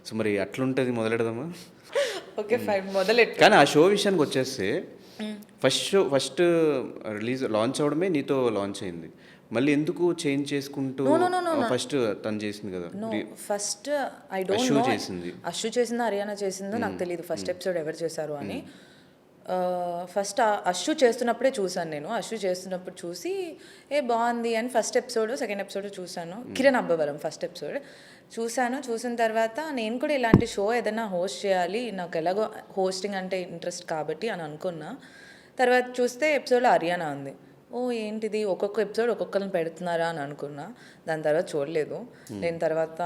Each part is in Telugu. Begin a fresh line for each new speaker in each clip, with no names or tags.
సో మరి అట్లుంటుంది, మొదలెడదామా?
Okay fine, మొదలెట్టు.
కానీ ఆ షో విషయానికి వచ్చేస్తే ఫస్ట్ రిలీజ్ లాంచ్ అవడమే నీతో లాంచ్ అయింది. మళ్ళీ ఎందుకు చేంజ్ చేసుకుంటూ ఫస్ట్ తను చేసింది కదా,
ఫస్ట్ ఐ డోంట్ నో చేసింది, అశ్షు చేసిందో హరియానా చేసిందో నాకు తెలియదు ఫస్ట్ ఎపిసోడ్ ఎవరు చేశారు అని. ఫస్ట్ అశ్షు చేస్తున్నప్పుడే చూసాను నేను. అశ్షు చేస్తున్నప్పుడు చూసి బాగుంది అని ఫస్ట్ ఎపిసోడ్ సెకండ్ ఎపిసోడ్ చూశాను. కిరణ్ అబ్బవరం ఫస్ట్ ఎపిసోడ్ చూశాను. చూసిన తర్వాత నేను కూడా ఇలాంటి షో ఏదైనా హోస్ట్ చేయాలి, నాకు ఎలాగో హోస్టింగ్ అంటే ఇంట్రెస్ట్ కాబట్టి అని అనుకున్నా. తర్వాత చూస్తే ఎపిసోడ్లో హరియానా ఉంది. ఏంటిది ఒక్కొక్క ఎపిసోడ్ ఒక్కొక్కరిని పెడుతున్నారా అని అనుకున్నా. దాని తర్వాత చూడలేదు నేను. తర్వాత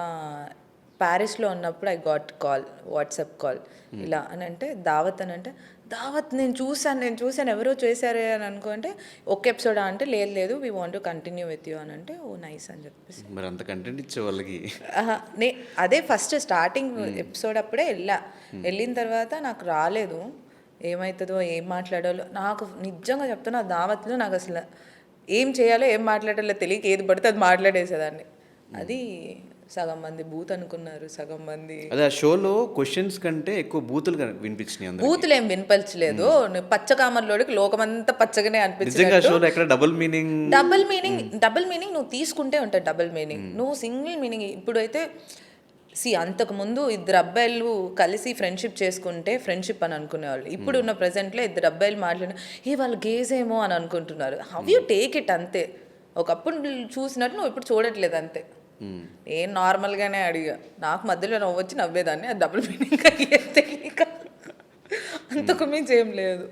ప్యారిస్లో ఉన్నప్పుడు I got call, WhatsApp call, ఇలా అని అంటే దావత్ అని అంటే, దావత్ నేను చూశాను ఎవరో చేశారే అని అనుకుంటే ఒక ఎపిసోడా అంటే లేదు we want to continue with you అని అంటే నైస్ అని చెప్పేసి.
మరి అంత కంటెంట్ ఇచ్చే వాళ్ళకి
అదే ఫస్ట్ స్టార్టింగ్ ఎపిసోడ్ అప్పుడే వెళ్ళిన తర్వాత నాకు రాలేదు, ఏమవుతుందో ఏం మాట్లాడాలో నాకు నిజంగా చెప్తున్నా. దావత్లో నాకు అసలు ఏం చేయాలో ఏం మాట్లాడాలో తెలియక ఏది పడితే అది మాట్లాడేసేదాన్ని. అది సగం మంది బూత్ అనుకున్నారు, సగం మంది
అదే ఆ షోలో క్వశ్చన్స్ కంటే ఎక్కువ బూతులు వినిపించినాయి.
బూతులు ఏం వినిపించలేదు, పచ్చకామర్లోడికి లోకమంతా పచ్చగానే అనిపించింది.
డబుల్
మీనింగ్ నువ్వు తీసుకుంటే ఉంటుంది. డబుల్ మీనింగ్ నువ్వు సింగిల్ మీనింగ్ ఇప్పుడైతే అంతకుముందు ఇద్దరు అబ్బాయిలు కలిసి ఫ్రెండ్షిప్ చేసుకుంటే ఫ్రెండ్షిప్ అని అనుకునేవాళ్ళు. ఇప్పుడు ఉన్న ప్రజెంట్లో ఇద్దరు అబ్బాయిలు మాట్లాడిన వాళ్ళు గేజ్ ఏమో అని అనుకుంటున్నారు. హౌ యూ టేక్ ఇట్ అంతే. ఒకప్పుడు చూసినట్టు నువ్వు ఇప్పుడు చూడట్లేదు అంతే. నేను నార్మల్గానే అడిగా, నాకు మధ్యలో నవ్వు వచ్చి నవ్వేదాన్ని, అది డబుల్ మీనింగ్ తెలియక అంతకు మించి ఏం లేదు.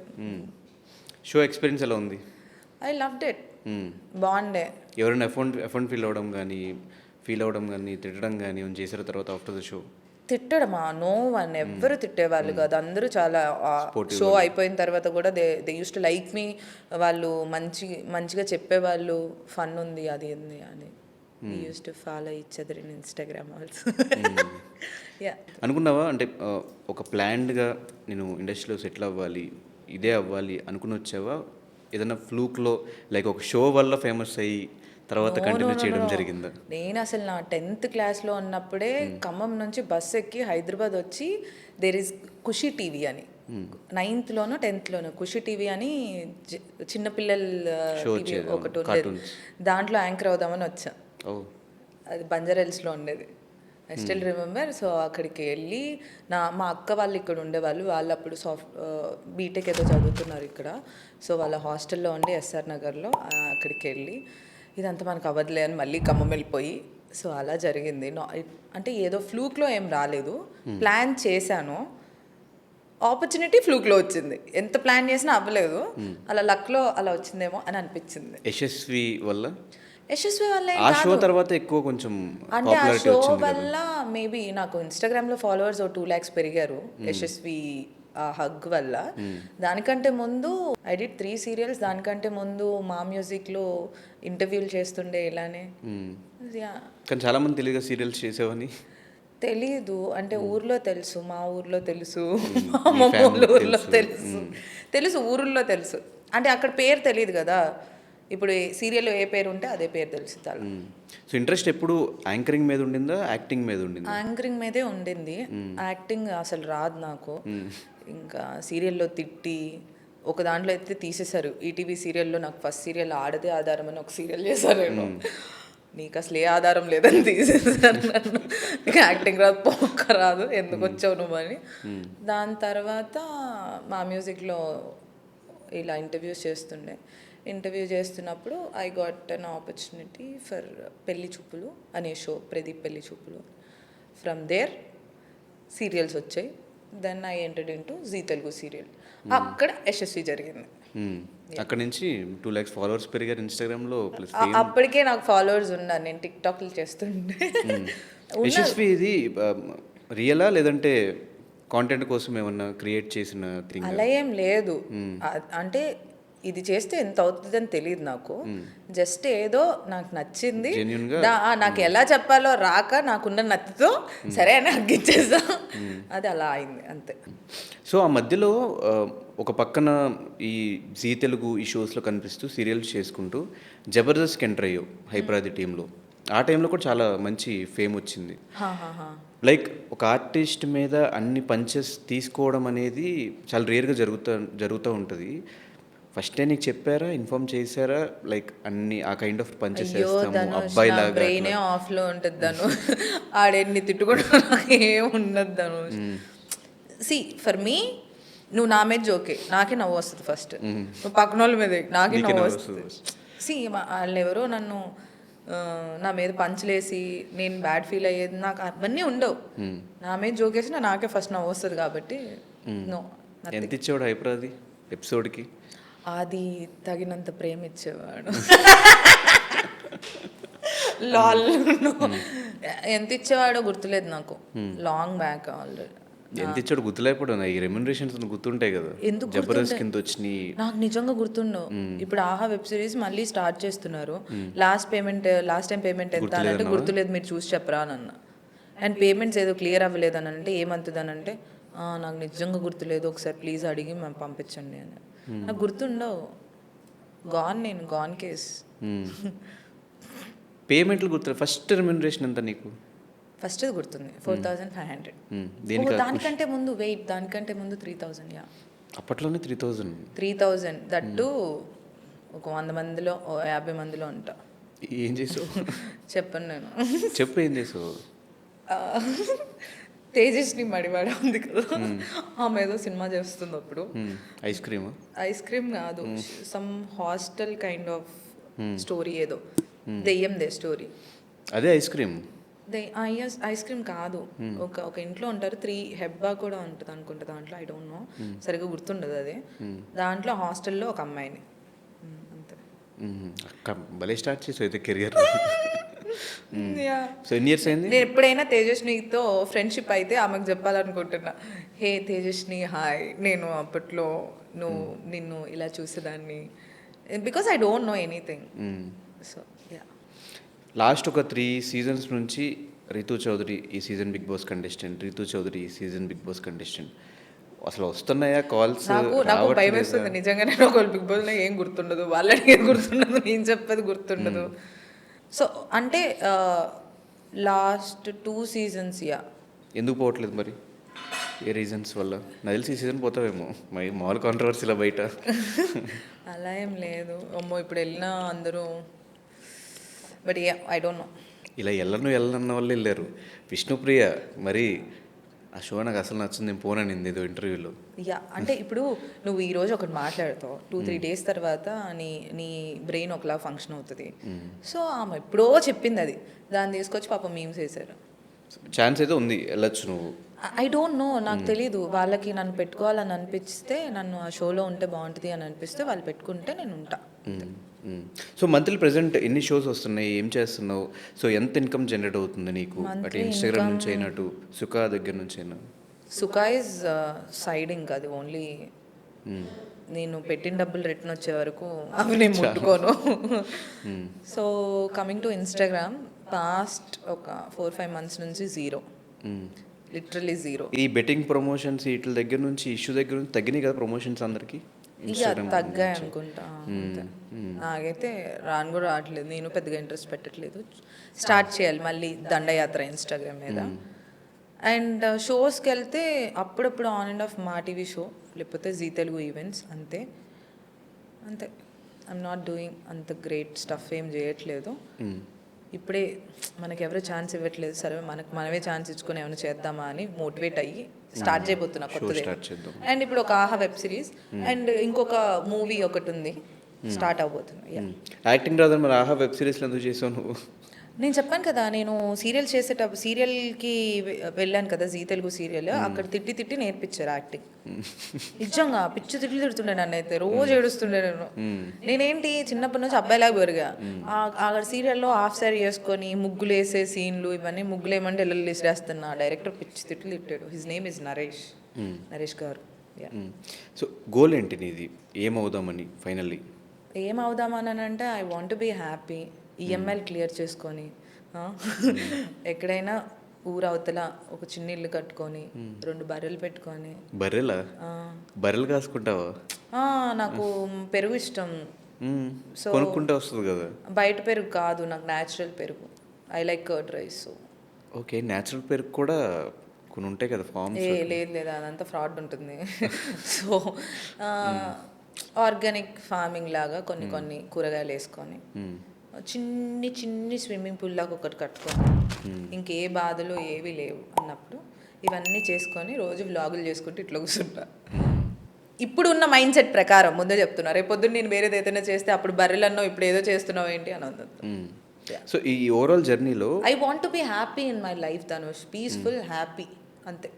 షో ఎక్స్పీరియన్స్ ఎలా ఉంది?
ఐ లవ్డ్ ఇట్, బాగుండే.
ఎవరైనా ఎఫర్ట్ ఫీల్ అవ్వడం కానీ తిట్టడం కానీ ఏమైనా చేశారు తర్వాత ఆఫ్టర్ ద షో?
తిట్టడమా? నో వన్, ఎవ్వరు తిట్టేవాళ్ళు కాదు. అందరూ చాలా షో అయిపోయిన తర్వాత కూడా they use to like me. వాళ్ళు మంచిగా చెప్పేవాళ్ళు, ఫన్ ఉంది అది ఉంది అని. We used to follow each other in Instagram also.
అనుకున్నావా అంటే ఒక ప్లాన్డ్గా నేను ఇండస్ట్రీలో సెటిల్ అవ్వాలి, ఇదే అవ్వాలి అనుకుని వచ్చావా? ఏదైనా ఫ్లూక్లో లైక్ ఒక షో వల్ల ఫేమస్ అయ్యి తర్వాత కంటిన్యూ చేయడం జరిగిందా?
నేను అసలు నా 10th క్లాస్లో ఉన్నప్పుడే ఖమ్మం నుంచి బస్ ఎక్కి హైదరాబాద్ వచ్చి దేర్ ఈజ్ ఖుషి టీవీ అని, 9th లోనో 10th లోనో ఖుషి టీవీ అని చిన్నపిల్లల టీవీ ఒకటి ఉండేది, దాంట్లో యాంకర్ అవుదామని వచ్చా. అది బంజారాహిల్స్లో ఉండేది, ఐ స్టిల్ రిమెంబర్. సో అక్కడికి వెళ్ళి మా అక్క వాళ్ళు ఇక్కడ ఉండేవాళ్ళు, వాళ్ళు అప్పుడు బీటెక్ ఏదో చదువుతున్నారు ఇక్కడ. సో వాళ్ళ హాస్టల్లో ఉండి ఎస్ఆర్ నగర్లో, అక్కడికి వెళ్ళి ఇదంతా మనకు అవ్వదులే అని మళ్ళీ ఖమ్మం వెళ్ళిపోయి, సో అలా జరిగింది. అంటే ఏదో ఫ్లూక్లో ఏం రాలేదు, ప్లాన్ చేశాను, ఆపర్చునిటీ ఫ్లూక్లో వచ్చింది. ఎంత ప్లాన్ చేసినా అవ్వలేదు, అలా లక్లో అలా వచ్చిందేమో అని అనిపించింది.
యశస్వి వల్ల
ఆ
షో తర్వాత ఎక్కువ కొంచెం
అంటే ఆ షో వల్ల మేబీ నాకు ఇన్స్టాగ్రామ్లో ఫాలోవర్స్ 2 lakhs పెరిగారు యశస్వి హగ్ వల్ల. దానికంటే ముందు ఐ డిడ్ 3 serials. దానికంటే ముందు మా మ్యూజిక్లో ఇంటర్వ్యూలు చేస్తుండే ఇలానే.
కానీ చాలా మంది తెలియదు సీరియల్స్ చేసేవని.
తెలీదు అంటే ఊర్లో తెలుసు, మా ఊర్లో తెలుసు, మా అమ్మమ్మ ఊర్లో తెలుసు ఊర్లో తెలుసు. అంటే అక్కడ పేరు తెలియదు కదా. ఇప్పుడు సీరియల్లో ఏ పేరు ఉంటే అదే పేరు తెలుసు.
సో ఇంట్రెస్ట్ ఎప్పుడు యాంకరింగ్ మీద ఉండిందా, యాక్టింగ్ మీద ఉండిందా?
యాంకరింగ్ మీదే ఉండింది, యాక్టింగ్ అసలు రాదు నాకు. ఇంకా సీరియల్లో తిట్టి ఒక దాంట్లో అయితే తీసేశారు. ఈటీవీ సీరియల్లో నాకు ఫస్ట్ సీరియల్ ఆడదే ఆధారం అని ఒక సీరియల్ చేశారేమో, నీకు అసలు ఏ ఆధారం లేదని తీసేసారు నన్ను. యాక్టింగ్ రాదు, పోక రాదు, ఎందుకు వచ్చావు నువ్వు అని. దాని తర్వాత మా మ్యూజిక్లో ఇలా ఇంటర్వ్యూస్ చేస్తుండే. ఇంటర్వ్యూ చేస్తున్నప్పుడు I got an opportunity for Pelli Choopulu అనే show, Pradeep Pelli Choopulu. From there serials వచ్చాయి. Then I entered in to Zee Telugu serial. అక్కడ యశస్వి జరిగింది.
అక్కడ నుంచి 2 lakhs ఫాలోవర్స్ పెరిగారు ఇన్స్టాగ్రామ్లో.
అప్పటికే నాకు ఫాలోవర్స్ ఉన్నారు, నేను టిక్టాక్లు చేస్తుండే.
యశస్వి ఇది రియలా లేదంటే కాంటెంట్ కోసం ఏమన్నా క్రియేట్ చేసిన థింగ్?
అలా ఏం లేదు. అంటే ఇది చేస్తే ఎంత అవుతుందని తెలియదు నాకు. జస్ట్ ఏదో నాకు నచ్చింది, నాకు ఎలా చెప్పాలో రాక నాకున్న నత్తితో సరే అని అగ్గిచ్చేసా, అది అలా అయింది అంతే.
సో ఆ మధ్యలో ఒక పక్కన ఈ జీ తెలుగు ఈ షోస్లో కనిపిస్తూ సీరియల్స్ చేసుకుంటూ జబర్దస్త్కి ఎంటర్ అయ్యావు హైపరాది టీంలో. ఆ టైంలో కూడా చాలా మంచి ఫేమ్ వచ్చింది.
హా, హా, హా.
లైక్ ఒక ఆర్టిస్ట్ మీద అన్ని పంచెస్ తీసుకోవడం అనేది చాలా రేర్గా జరుగుతూ ఉంటుంది. ఫస్టే నీకు చెప్పారా, ఇన్ఫార్మ్ చేశారా, లైక్ అన్ని ఆ కైండ్ ఆఫ్ పంచెస్
అయ్యో
వేస్తాము
ధనుష్, నా
అబ్బాయిలాగా
బ్రెయినే
అట్లా?
ఆఫ్లో ఉంటుంది ధనుష్. ఆడెన్ని తిట్టుకుంటా నాకు ఏం ఉండదు ధనుష్. సి ఫర్ మీ, నువ్వు నా మీద జోకే, నాకే నవ్వు వస్తుంది ఫస్ట్. నువ్వు పక్కన వాళ్ళ మీద నాకే
నీకే
నవ్వు
నవ్వు
వస్తుంది.
వస్తుంది.
సి వాళ్ళు ఎవరో నన్ను నా మీద పంచలేసి నేను బ్యాడ్ ఫీల్ అయ్యేది నాకు అవన్నీ ఉండవు. నా మీద జోకేసి నాకే ఫస్ట్ నవ్వు వస్తుంది కాబట్టి నో.
ఎంత ఇచ్చేవాడు హైపరాది ఎపిసోడ్కి?
అది తగినంత ప్రేమ ఇచ్చేవాడు. లాల్. ఎంత ఇచ్చేవాడో గుర్తులేదు నాకు, లాంగ్ బ్యాక్ ఆల్రెడీ.
ఎంత ఇచ్చాడు గుర్తులేకపోవడం. ఈ రెమ్యునరేషన్స్ గుర్తుంటాయి కదా,
ఎందుకు
జబర్దస్త్ కింద వచ్చినాయి.
నాకు నిజంగా గుర్తుండవు. ఇప్పుడు ఆహా వెబ్ సిరీస్ మళ్ళీ స్టార్ట్ చేస్తున్నారు. లాస్ట్ టైం పేమెంట్ ఎంత అని అంటే గుర్తులేదు, మీరు చూసి చెప్పరా అని అన్న. అండ్ పేమెంట్స్ ఏదో క్లియర్ అవ్వలేదు అని అంటే ఏమంతుంది అంటే నాకు నిజంగా గుర్తులేదు, ఒకసారి ప్లీజ్ అడిగి మేము పంపించండి అని. నాకు గుర్తుండవు. నేను గాన్ కేస్.
పేమెంట్లు గుర్తు. ఫస్ట్ రెమ్యునరేషన్ ఎంత నీకు?
ఫస్ట్ గుర్తుంది 4,500.
దేనికి?
దానికంటే ముందు దానికంటే ముందు 3,000. యా,
అప్పట్లోనే 3,000.
3,000 దట్టు ఒక 100 మందిలో 50 మందిలో ఉంటా.
ఏం చేసావు
చెప్పను నేను.
చెప్పు, ఏం చేసావు?
తేజస్ని మడివాడ ఉంది కదా, ఆమె ఏదో సినిమా చేస్తుంది అప్పుడు.
Ice cream?
ఐస్ క్రీమ్ కాదు, some hostel kind of story, ఏదో దెయ్యందే స్టోరీ.
అదే ఐస్ క్రీమ్?
ఐస్ క్రీమ్ కాదు, ఒక ఇంట్లో ఉంటారు. 3 హెబ్బా కూడా ఉంటుంది అనుకుంటా దాంట్లో, ఐ డోంట్ నో, సరిగ్గా గుర్తుండదు అది. దాంట్లో హాస్టల్లో ఒక అమ్మాయిని, అంతే.
అక్క భలే స్టార్ట్ చేసావు అయితే కెరియర్. సో ఎన్ని ఇయర్స్ అయింది?
నేను ఎప్పుడైనా తేజస్వితో ఫ్రెండ్షిప్ అయితే ఆమెకు చెప్పాలనుకుంటున్నా, హే తేజస్వి హాయ్, నేను అప్పట్లో నిన్ను ఇలా చూసేదాన్ని, because I don't know anything. So yeah.
Last ఒక 3 సీజన్స్ నుంచి రితు చౌదరి ఈ season Bigg Boss contestant, Ritu Chaudhary ఈ సీజన్ బిగ్ బాస్ కంటెస్టెంట్, అసలు వస్తున్నాయా కాల్స్?
నాకు భయం వేస్తుంది నిజంగా. నేను ఒకళ్ళు బిగ్ బాస్లో ఏం గుర్తుండదు, వాళ్ళకి ఏం గుర్తుండదు, నేను చెప్పేది గుర్తుండదు. సో అంటే లాస్ట్ 2 సీజన్స్. యా.
ఎందుకు పోవట్లేదు మరి? ఏ రీజన్స్ వల్ల? నాకు తెలిసి ఈ సీజన్ పోతావేమో, మరి మామూలు కాంట్రవర్సీలా బయట.
అలా ఏం లేదు. అమ్మో ఇప్పుడు వెళ్ళినా అందరూ, బట్ ఐ డోంట్ నో.
ఇలా వెళ్ళనన్న వాళ్ళు వెళ్ళారు. విష్ణుప్రియ మరి ఆ షో నాకు అసలు నచ్చింది, నేను పోననింది ఏదో ఇంటర్వ్యూలో.
యా, అంటే ఇప్పుడు నువ్వు ఈరోజు ఒకటి మాట్లాడతావు, 2-3 డేస్ తర్వాత నీ బ్రెయిన్ ఒకలా ఫంక్షన్ అవుతుంది. సో ఆమె ఎప్పుడో చెప్పింది అది, దాన్ని తీసుకొచ్చి పాపం మీమ్స్ వేశారు.
ఛాన్స్ అయితే ఉంది, వెళ్ళొచ్చు నువ్వు.
ఐ డోంట్ నో, నాకు తెలీదు. వాళ్ళకి నన్ను పెట్టుకోవాలని అనిపిస్తే, నన్ను ఆ షోలో ఉంటే బాగుంటుంది అని అనిపిస్తే వాళ్ళు పెట్టుకుంటే నేను ఉంటా.
సో మంత్లీ ప్రెసెంట్ ఎన్ని షోస్ వస్తున్నాయి, ఏం చేస్తున్నావు? సో ఎంత ఇన్కమ్ జనరేట్ అవుతుంది నీకు? అటు ఇన్స్టాగ్రామ్ నుంచి అయినా, అటు సుఖా దగ్గర నుంచి అయినా?
సుఖా ఇస్ సైడింగ్, అది ఓన్లీ నేను పెట్టిన డబ్బులు రిటర్న్ వచ్చే వరకు అవి నేను ముట్టుకోను. So coming to Instagram, past ఒక 4-5 మంత్స్ నుంచి జీరో, లిటరలీ జీరో.
ఈ బెట్టింగ్ ప్రమోషన్స్ వీటి దగ్గర నుంచి, ఇష్యూ దగ్గర నుంచి తగ్గినాయి కదా ప్రమోషన్స్ అందరికి?
ఇక తగ్గాయి అనుకుంటా. నాకైతే రాను కూడా రావట్లేదు, నేను పెద్దగా ఇంట్రెస్ట్ పెట్టట్లేదు. స్టార్ట్ చేయాలి మళ్ళీ దండయాత్ర ఇన్స్టాగ్రామ్ మీద. అండ్ షోస్కి వెళ్తే అప్పుడప్పుడు ఆన్ అండ్ ఆఫ్ మా టీవీ షో, లేకపోతే జీ తెలుగు ఈవెంట్స్, అంతే. ఐఎమ్ నాట్ డూయింగ్ అంత గ్రేట్ స్టఫ్, ఏం చేయట్లేదు. ఇప్పుడే మనకి ఎవరు ఛాన్స్ ఇవ్వట్లేదు, సరే మనమే ఛాన్స్ ఇచ్చుకొని ఏమైనా చేద్దామా అని మోటివేట్ అయ్యి స్టార్ట్ చేయబోతున్నా కొత్తది. అండ్ ఇప్పుడు ఒక ఆహా వెబ్ సిరీస్ అండ్ ఇంకొక మూవీ ఒకటి ఉంది, స్టార్ట్ అవబోతుంది.
యాక్టింగ్ రాదని మరి ఆహా వెబ్ సిరీస్లో ఎందుకు చేసావు నువ్వు?
నేను చెప్పాను కదా, నేను సీరియల్ చేసేటప్పుడు సీరియల్కి వెళ్ళాను కదా, జీ తెలుగు సీరియల్, అక్కడ తిట్టి నేర్పించారు యాక్టింగ్. నిజంగా పిచ్చి తిడుతుండే నన్ను, అయితే రోజు ఏడుస్తుండే నేను. నేనేంటి చిన్నప్పటి నుంచి అబ్బాయిలాగా పెరిగా. అక్కడ సీరియల్లో హాఫ్ సారీ వేసుకొని ముగ్గులు వేసే సీన్లు, ఇవన్నీ ముగ్గులు ఏమంటే ఇళ్ళలు వేసేస్తున్నా. డైరెక్టర్ పిచ్చి తిట్టాడు. హిజ్ నేమ్ ఇస్ నరేష్ గారు.
సో గోల్ ఏంటి నీది? ఏమవుదామని ఫైనల్లీ?
ఏమవుదామని అంటే ఐ వాంట్ బీ హ్యాపీ, ఈఎంఐలు క్లియర్ చేసుకొని, ఎక్కడైనా ఊరవతల ఒక చిన్న ఇల్లు కట్టుకొని 2 బర్రెలు పెట్టుకొని.
బర్రెలు కాసుకుంటావా?
నాకు పెరుగు ఇష్టం.
సో కొనుక్కుంటే వస్తుంది కదా.
బయట పెరుగు కాదు, నాకు న్యాచురల్ పెరుగు. I like curd rice. So
okay. Natural పెరుగు కూడా కొన్ని ఉంటాయి కదా ఫార్మ్స్.
లేదు లేదు, అదంతా ఫ్రాడ్ ఉంటుంది. సో ఆర్గానిక్ ఫార్మింగ్ లాగా కొన్ని కొన్ని కూరగాయలు వేసుకొని చిన్ని చిన్ని స్విమ్మింగ్ పూల్ లాగా ఒకటి కట్టుకొని ఇంకే బాధలు ఏవి లేవు అన్నప్పుడు ఇవన్నీ చేసుకొని రోజు వ్లాగులు చేసుకుంటూ ఇట్లా కూర్చుంటా. ఇప్పుడు ఉన్న మైండ్ సెట్ ప్రకారం ముందే చెప్తున్నా, రేపు పొద్దున్న నేను వేరేది ఏదైనా చేస్తే అప్పుడు బర్రెలన్నో ఇప్పుడు ఏదో చేస్తున్నావు ఏంటి అని అంటుంది.
సో ఈ ఓవరాల్ జర్నీలో
I want to be happy in my life Dhanush, peaceful happy అంతే.